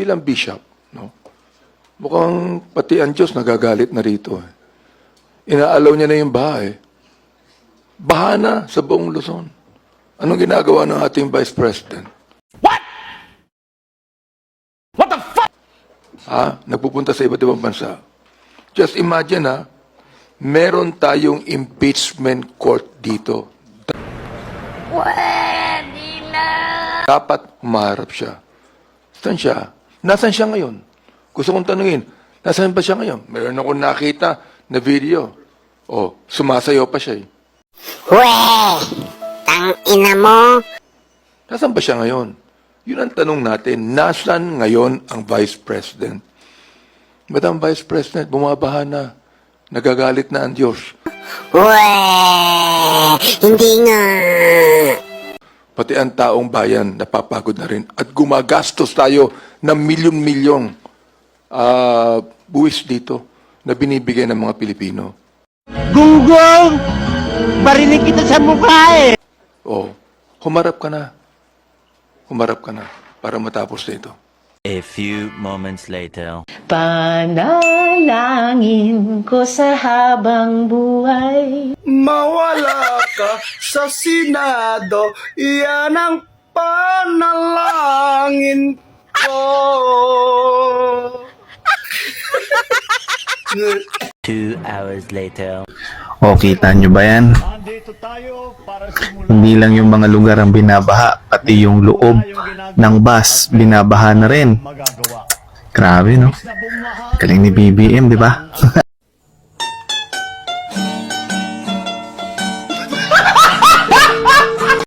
bilang bishop, no? Mukhang pati ang Diyos nagagalit na rito. Inaalaw niya na yung baha eh. Baha na sa buong Luzon. Anong ginagawa ng ating Vice President? What? What the fuck? Nagpupunta sa iba't ibang bansa. Just imagine meron tayong impeachment court dito. Pwede na. Dapat humarap siya. Saan siya? Nasaan siya ngayon? Gusto kong tanungin, nasaan ba siya ngayon? Meron akong nakita na video. Sumasayaw pa siya eh. Weh! Tangina mo. Nasaan ba siya ngayon? Yun ang tanong natin, nasaan ngayon ang Vice President? Madam Vice President, bumabaha na. Nagagalit na ang Diyos. Weh! Hindi nga. Pati ang taong bayan napapagod na rin. At gumagastos tayo ng milyon-milyong buwis dito na binibigay ng mga Pilipino. Gunggong! Barinig kita sa mukha eh! Humarap ka na. Humarap ka na para matapos na ito. A few moments later. Panalangin ko sa habang buhay. Mawala ka sa Senado, iyan ang panalangin ko. 2 hours later. O, kita nyo ba yan? Hindi lang yung mga lugar ang binabaha, pati yung loob ng bus, binabaha na rin. Grabe, no? Galing ni BBM, di ba?